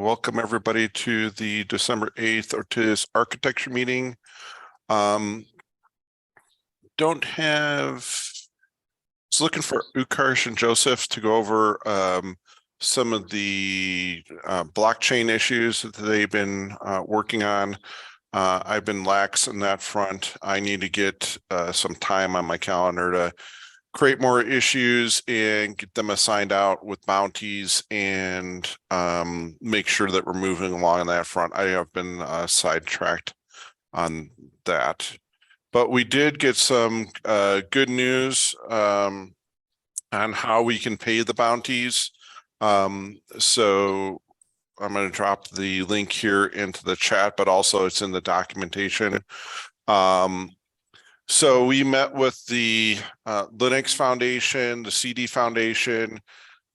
Welcome everybody to the December 8th Ortelius architecture meeting. Don't have, was looking for Ukarsh and Joseph to go over some of the blockchain issues that they've been working on. I've been lax in that front. I need to get some time on my calendar to create more issues and get them assigned out with bounties and make sure that we're moving along on that front. I have been sidetracked on that. But we did get some good news on how we can pay the bounties. So I'm going to drop the link here into the chat, but also it's in the documentation. So we met with the Linux Foundation, the CD Foundation,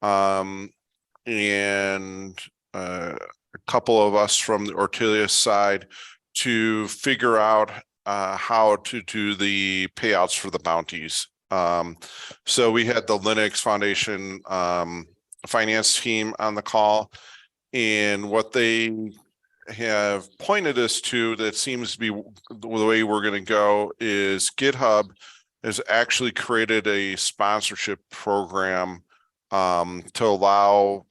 and a couple of us from the Ortelius side to figure out how to do the payouts for the bounties. So we had the Linux Foundation finance team on the call, and what they have pointed us to that seems to be the way we're going to go is GitHub has actually created a sponsorship program to allow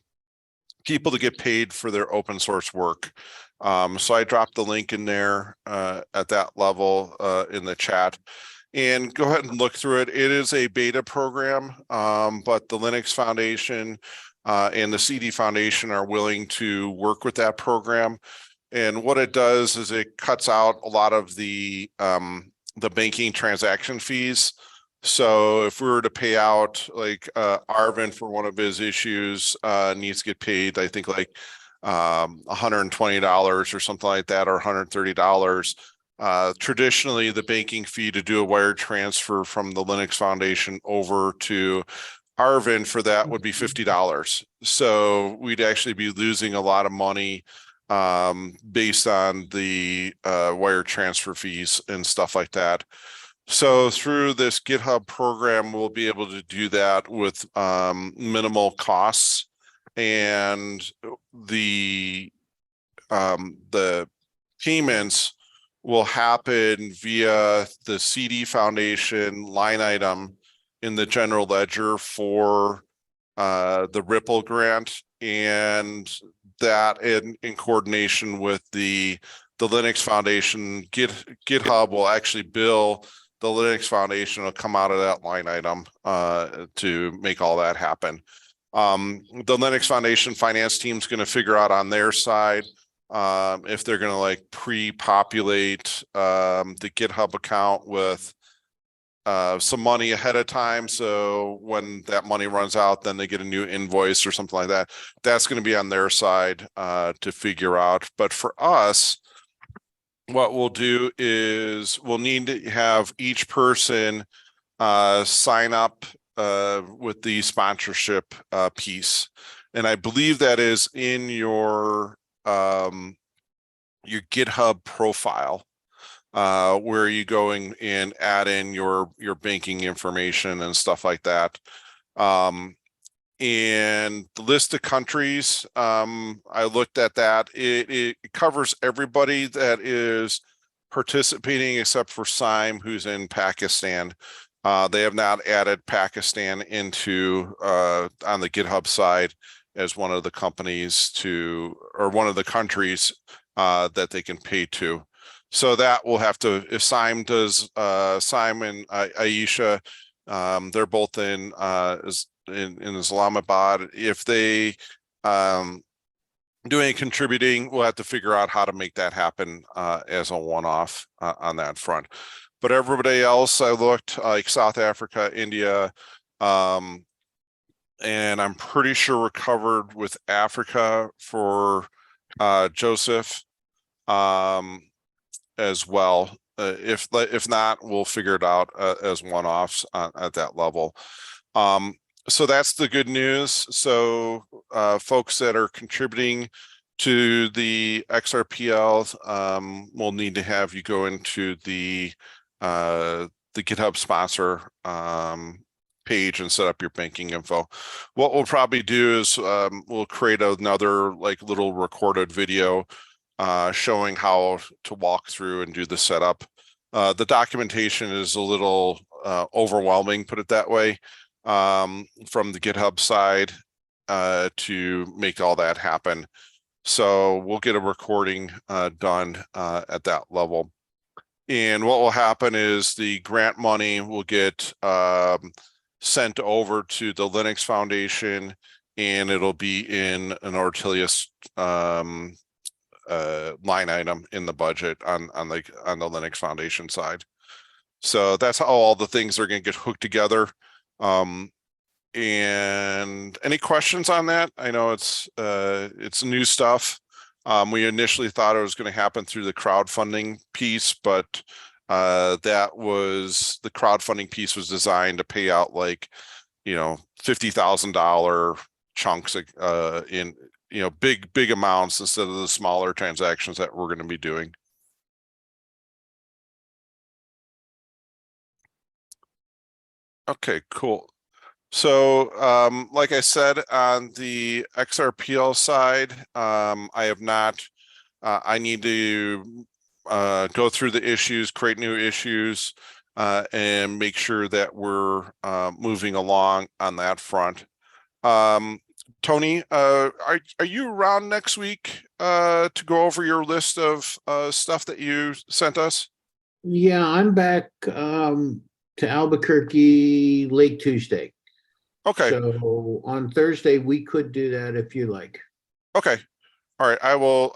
people to get paid for their open source work. So I dropped the link in there at that level in the chat. And go ahead and look through it. It is a beta program, but the Linux Foundation and the CD Foundation are willing to work with that program. And what it does is it cuts out a lot of the banking transaction fees. So if we were to pay out like Arvin for one of his issues needs to get paid, I think like $120 or something like that, or $130. Traditionally, the banking fee to do a wire transfer from the Linux Foundation over to Arvin for that would be $50. So we'd actually be losing a lot of money based on the wire transfer fees and stuff like that. So through this GitHub program, we'll be able to do that with minimal costs, and the payments will happen via the CD Foundation line item in the general ledger for the Ripple grant, and that in coordination with the Linux Foundation, GitHub will actually bill the Linux Foundation, will come out of that line item to make all that happen. The Linux Foundation finance team is going to figure out on their side if they're going to like pre-populate the GitHub account with some money ahead of time, so when that money runs out, then they get a new invoice or something like that. That's going to be on their side to figure out. But for us, what we'll do is we'll need to have each person sign up with the sponsorship piece, and I believe that is in your GitHub profile. Where you going and add in your banking information and stuff like that. And the list of countries, I looked at that. It covers everybody that is participating except for Sime, who's in Pakistan. They have not added Pakistan into on the GitHub side as one of the companies to, or one of the countries that they can pay to. So that will have to, if Sime does, Sime and Aisha, they're both in Islamabad. If they do any contributing, we'll have to figure out how to make that happen as a one-off on that front. But everybody else, I looked like South Africa, India, and I'm pretty sure we're covered with Africa for Joseph. As well. If not, we'll figure it out as one-offs at that level. So that's the good news. So folks that are contributing to the XRPL, we'll need to have you go into the GitHub sponsor page and set up your banking info. What we'll probably do is we'll create another like little recorded video showing how to walk through and do the setup. The documentation is a little overwhelming, put it that way, from the GitHub side to make all that happen. So we'll get a recording done at that level. And what will happen is the grant money will get sent over to the Linux Foundation, and it'll be in an Ortelius line item in the budget on the Linux Foundation side. So that's how all the things are going to get hooked together. And any questions on that? I know it's new stuff. We initially thought it was going to happen through the crowdfunding piece, but that was the crowdfunding piece was designed to pay out like, $50,000 chunks in, big amounts instead of the smaller transactions that we're going to be doing. Okay, cool. So, like I said, on the XRPL side, I have not, I need to go through the issues, create new issues, and make sure that we're moving along on that front. Tony, are you around next week to go over your list of stuff that you sent us? Yeah, I'm back to Albuquerque late Tuesday. Okay. So on Thursday, we could do that if you like. Okay. All right. I will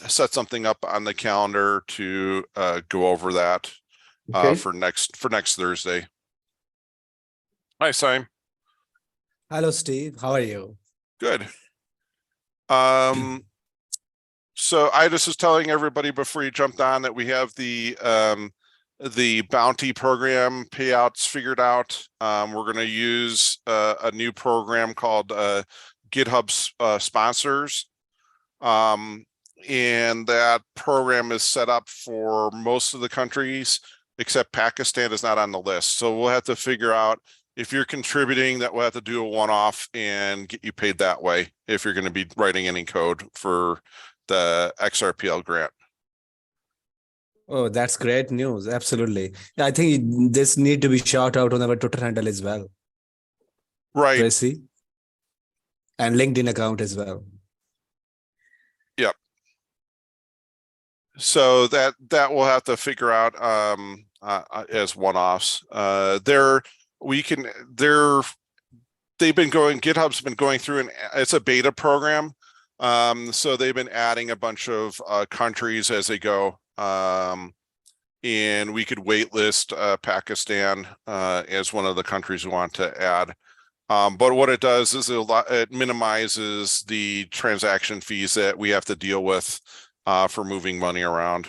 set something up on the calendar to go over that for next Thursday. Hi, Simon. Hello, Steve. How are you? Good. So I just was telling everybody before you jumped on that we have the bounty program payouts figured out. We're going to use a new program called GitHub sponsors. And that program is set up for most of the countries, except Pakistan is not on the list. So we'll have to figure out if you're contributing that we'll have to do a one-off and get you paid that way if you're going to be writing any code for the XRPL grant. Oh, that's great news. Absolutely. I think this need to be shout out on our Twitter handle as well. Right. Tracy. And LinkedIn account as well. Yep. So that we'll have to figure out as one-offs. GitHub's been going through and it's a beta program. So they've been adding a bunch of countries as they go. And we could waitlist Pakistan as one of the countries we want to add. But what it does is it minimizes the transaction fees that we have to deal with for moving money around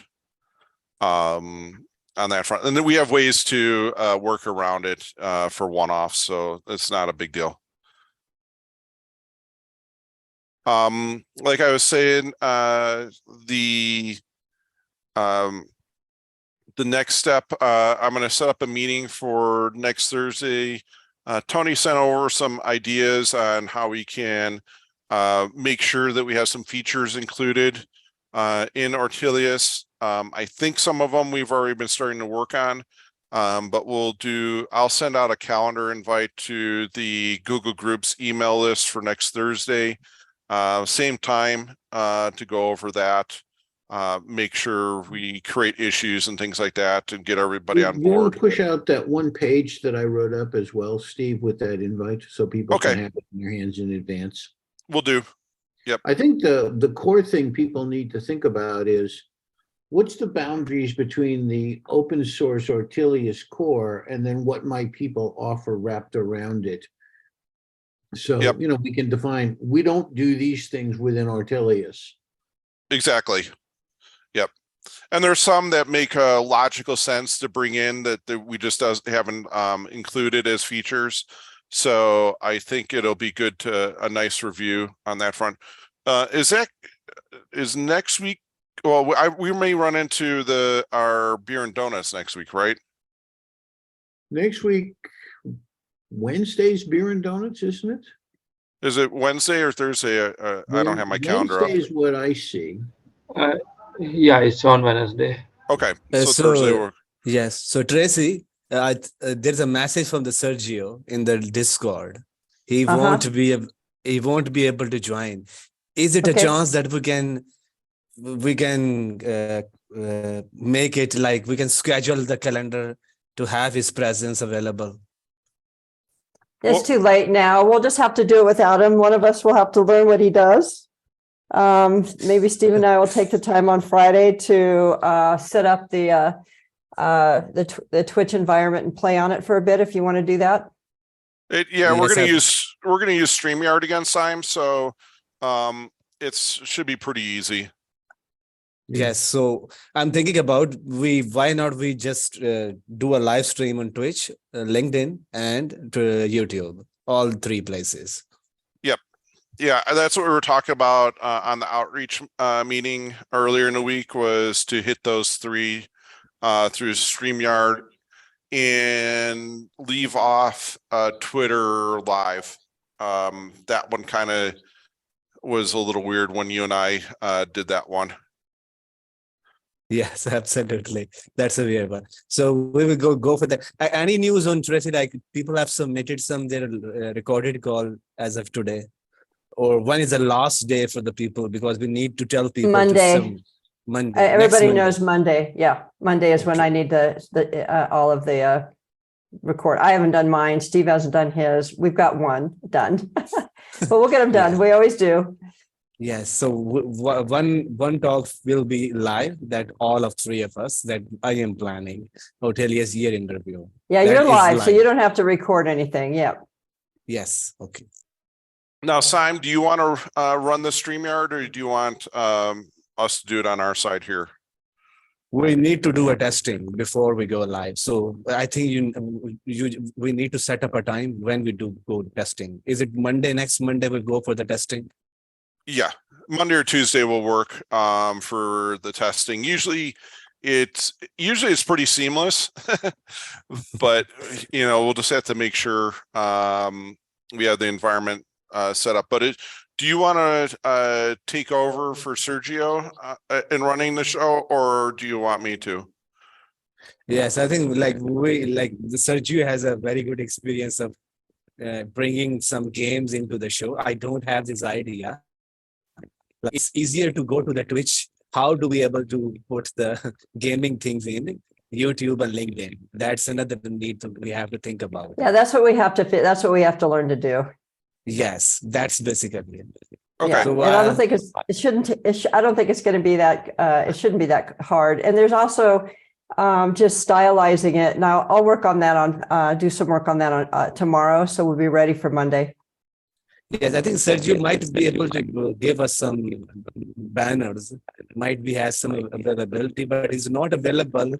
on that front. And then we have ways to work around it for one-offs, so it's not a big deal. Like I was saying, the next step, I'm going to set up a meeting for next Thursday. Tony sent over some ideas on how we can make sure that we have some features included in Ortelius. I think some of them we've already been starting to work on, but I'll send out a calendar invite to the Google Groups email list for next Thursday. Same time to go over that. Make sure we create issues and things like that and get everybody on board. You want to push out that one page that I wrote up as well, Steve, with that invite so people can have it in their hands in advance? Will do. Yep. I think the core thing people need to think about is what's the boundaries between the open source Ortelius core and then what might people offer wrapped around it? So, we can define, we don't do these things within Ortelius. Exactly. Yep. And there's some that make a logical sense to bring in that we just haven't included as features. So I think it'll be good to a nice review on that front. Is next week? Well, we may run into our beer and donuts next week, right? Next week, Wednesday's beer and donuts, isn't it? Is it Wednesday or Thursday? I don't have my calendar up. Wednesday is what I see. Uh, yeah, it's on Wednesday. Okay, so Thursday. Yes. So Tracy, there's a message from the Sergio in the Discord. He won't be able to join. Is it a chance that we can make it like we can schedule the calendar to have his presence available? It's too late now. We'll just have to do it without him. One of us will have to learn what he does. Maybe Steve and I will take the time on Friday to set up the Twitch environment and play on it for a bit if you want to do that. We're gonna use StreamYard again, Simon. So it should be pretty easy. Yes, so I'm thinking about why not we just do a live stream on Twitch, LinkedIn, and to YouTube, all three places. Yep. Yeah, that's what we were talking about on the outreach meeting earlier in the week, was to hit those three through StreamYard and leave off Twitter live. That one kind of was a little weird when you and I did that one. Yes, absolutely. That's a weird one. So we will go for that. Any news on Tracy? Like people have submitted their recorded call as of today, or when is the last day for the people? Because we need to tell people Monday. Monday. Everybody knows Monday. Yeah, Monday is when I need all of the record. I haven't done mine. Steve hasn't done his. We've got one done, but we'll get them done. We always do. Yes, so one talk will be live, that all of three of us, that I am planning, Ortelius year interview. Yeah, that you're live, so you don't have to record anything. Yeah. Yes, okay. Now, Simon, do you want to run the StreamYard, or do you want us to do it on our side here? We need to do a testing before we go live. So I think we need to set up a time when we do go testing. Is it Monday, next Monday we'll go for the testing? Yeah, Monday or Tuesday will work for the testing. Usually it's pretty seamless, but we'll just have to make sure we have the environment set up. But do you want to take over for Sergio in running the show, or do you want me to? Yes, I think the Sergio has a very good experience of bringing some games into the show. I don't have this idea. It's easier to go to the Twitch. How do we able to put the gaming things in YouTube and LinkedIn? That's another need we have to think about. Yeah, that's what we have to fit. That's what we have to learn to do. Yes, that's basically it. Okay. Yeah. So, and I don't think I don't think it's going to be that. It shouldn't be that hard. And there's also just stylizing it. Now I'll work on that do some work on that on tomorrow. So we'll be ready for Monday. Yes, I think Sergio might be able to give us some banners. Might be has some availability, but is not available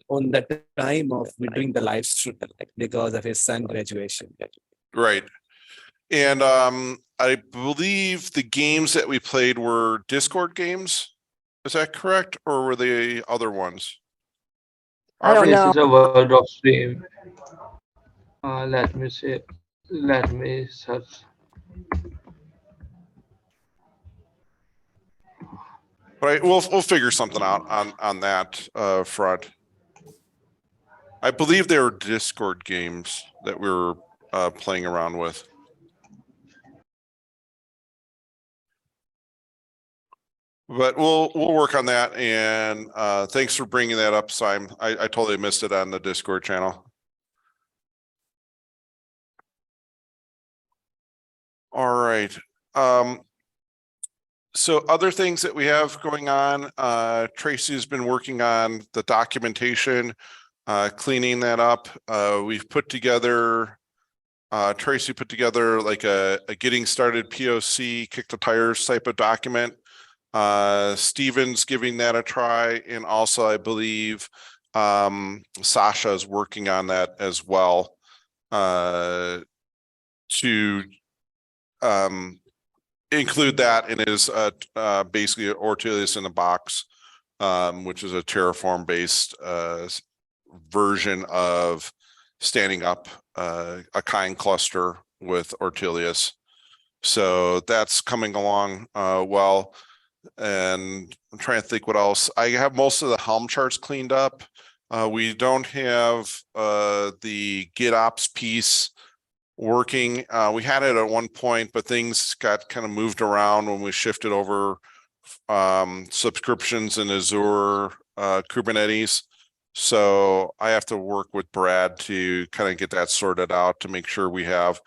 on the time of doing the live stream because of his son graduation. Right. And I believe the games that we played were Discord games. Is that correct? Or were they other ones? I don't know. This is a World of Stream. Let me search. Right, we'll figure something out on that front. I believe they were Discord games that we were playing around with. But we'll work on that, and thanks for bringing that up, Simon. I totally missed it on the Discord channel. All right. So other things that we have going on, Tracy has been working on the documentation, cleaning that up. We've put together, Tracy put together like a getting started POC, kick the tires type of document. Steven's giving that a try. And also I believe Sasha is working on that as well to include that in his basically Ortelius in the box, which is a Terraform based version of standing up a kind cluster with Ortelius. So that's coming along well. And I'm trying to think what else. I have most of the Helm charts cleaned up. We don't have the GitOps piece working. We had it at one point, but things got kind of moved around when we shifted over subscriptions in Azure Kubernetes. So I have to work with Brad to kind of get that sorted out to make sure we have,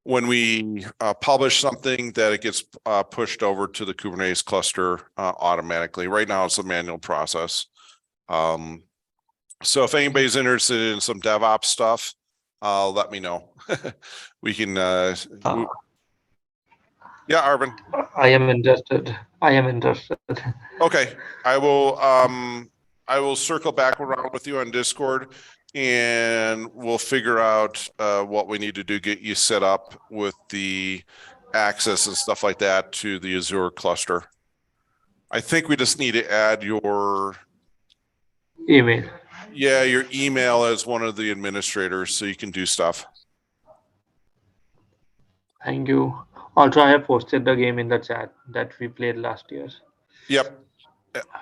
when we publish something, that it gets pushed over to the Kubernetes cluster automatically. Right now it's a manual process. So if anybody's interested in some DevOps stuff, let me know. We can yeah, Arvin. I am interested. I am interested. Okay, I will circle back around with you on Discord, and we'll figure out what we need to do, get you set up with the access and stuff like that to the Azure cluster. I think we just need to add your Email. your email as one of the administrators so you can do stuff. Thank you. Also, I have posted the game in the chat that we played last year. Yep,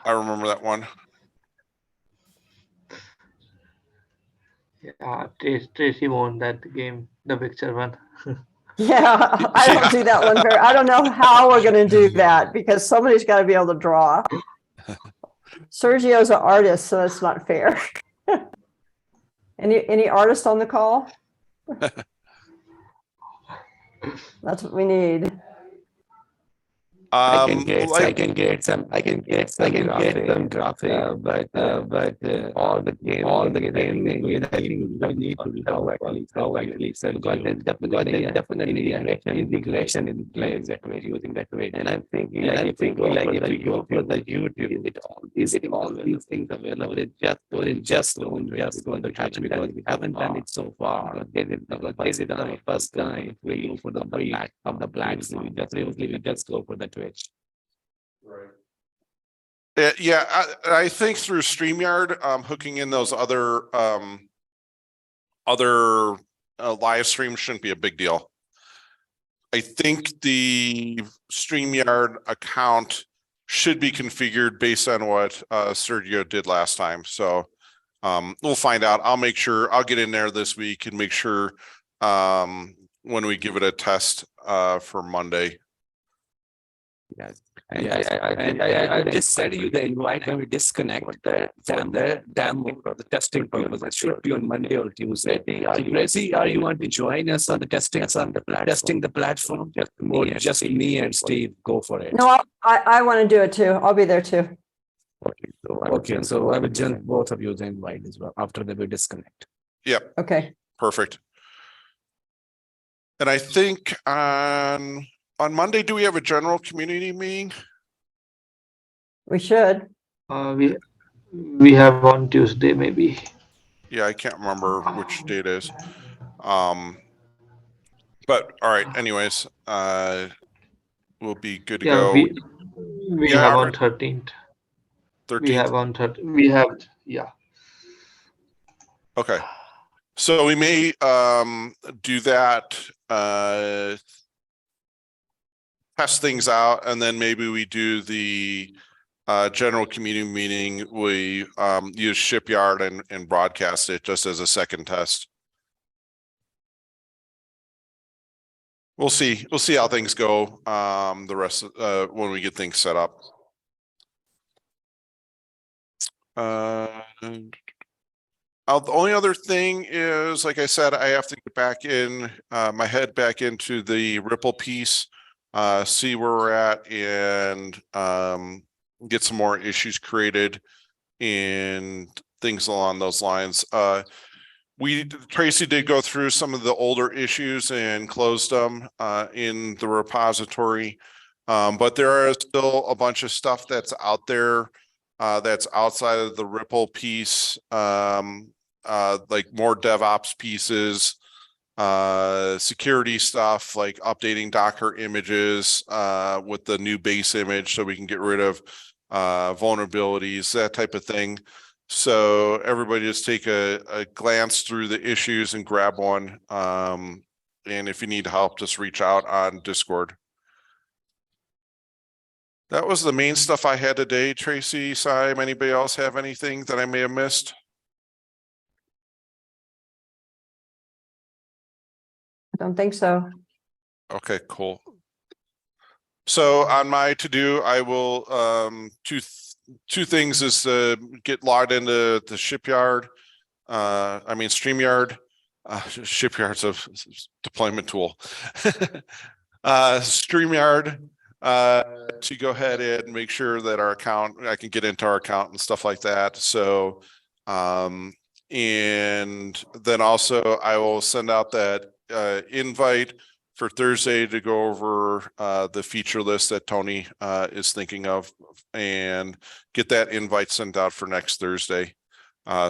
I remember that one. Yeah, Tracy won that game, the picture one. Yeah, I don't do that one very, I don't know how we're gonna do that because somebody's gotta be able to draw. Sergio's an artist, so that's not fair. Any artists on the call? That's what we need. I can get some graphic, but all the game, we need to know actually so definitely integration in play exactly using that way. And I'm thinking if we go for the YouTube, is it all these things available? It's just going to catch because we haven't done it so far. This is the first time we go for the black, so we just go for the Twitch. Right. Yeah, I think through StreamYard, hooking in those other live streams shouldn't be a big deal. I think the StreamYard account should be configured based on what Sergio did last time. So we'll find out. I'll make sure I'll get in there this week and make sure when we give it a test for Monday. Yes. I just sent you the invite when we disconnect the demo for the testing purpose. It should be on Monday or Tuesday. Tracy, are you want to join us on the testing the platform? Just me and Steve go for it. No, I want to do it too. I'll be there too. Okay, so I will join both of you the invite as well after we disconnect. Yep. Okay. Perfect. And I think on Monday, do we have a general community meeting? We should. We have on Tuesday maybe. Yeah, I can't remember which date it is. But all right, anyways, we'll be good to go. We have on 13th. 13th. We have on 13th. We have, yeah. Okay. So we may do that, test things out, and then maybe we do the general community meeting. We use Shipyard and broadcast it just as a second test. We'll see how things go the rest of, when we get things set up. The only other thing is, like I said, I have to get back in my head back into the Ripple piece, see where we're at, and get some more issues created and things along those lines. Tracy did go through some of the older issues and closed them in the repository, but there are still a bunch of stuff that's out there that's outside of the Ripple piece, like more DevOps pieces, security stuff like updating Docker images with the new base image so we can get rid of vulnerabilities, that type of thing. So everybody just take a glance through the issues and grab one. And if you need help, just reach out on Discord. That was the main stuff I had today. Tracy, Simon, anybody else have anything that I may have missed? I don't think so. Okay, cool. So on my to-do, I will, two things is to get logged into the shipyard. StreamYard, shipyard's a deployment tool. StreamYard, to go ahead and make sure that our account, I can get into our account and stuff like that. So, and then also I will send out that invite for Thursday to go over the feature list that Tony is thinking of, and get that invite sent out for next Thursday.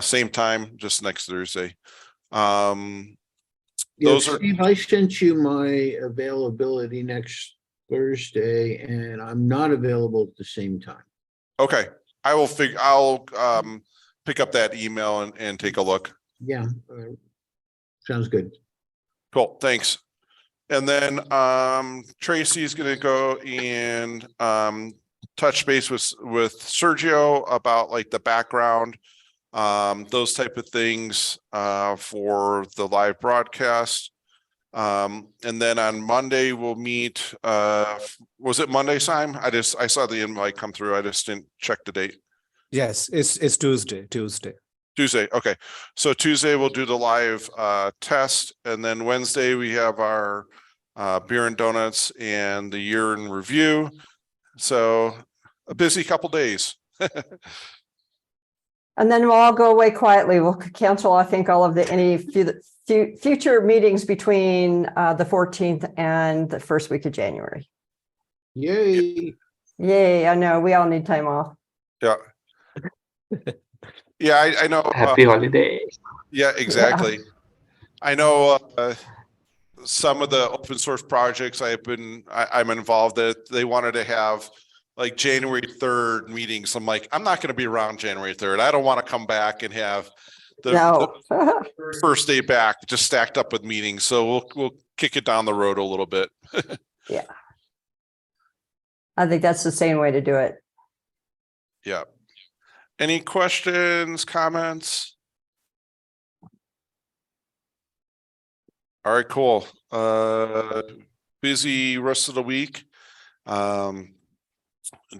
Same time, just next Thursday. Those are, Steve, I sent you my availability next Thursday, and I'm not available at the same time. okay. I'll pick up that email and take a look. Yeah, sounds good. Cool, thanks. And then Tracy's gonna go and touch base with Sergio about like the background, those type of things for the live broadcast. And then on Monday we'll meet. Was it Monday, Simon? I saw the invite come through. I just didn't check the date. Yes, it's Tuesday. Tuesday, okay. So Tuesday we'll do the live test, and then Wednesday we have our beer and donuts and the year in review. So a busy couple days. And then we'll all go away quietly. We'll cancel, I think, all of any future meetings between the 14th and the first week of January. Yay. Yay, I know, we all need time off. Yeah. Yeah, I know. Happy holidays. Yeah, exactly. I know some of the open source projects I'm involved in, they wanted to have like January 3rd meetings. I'm like, I'm not going to be around January 3rd. I don't want to come back and have the first day back just stacked up with meetings. So we'll kick it down the road a little bit. Yeah. I think that's the same way to do it. Yeah. Any questions, comments? All right, cool. Busy rest of the week.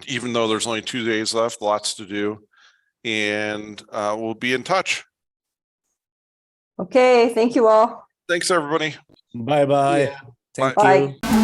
Even though there's only 2 days left, lots to do, and we'll be in touch. Okay, thank you all. Thanks, everybody. Bye-bye. Yeah. Thank Bye. you.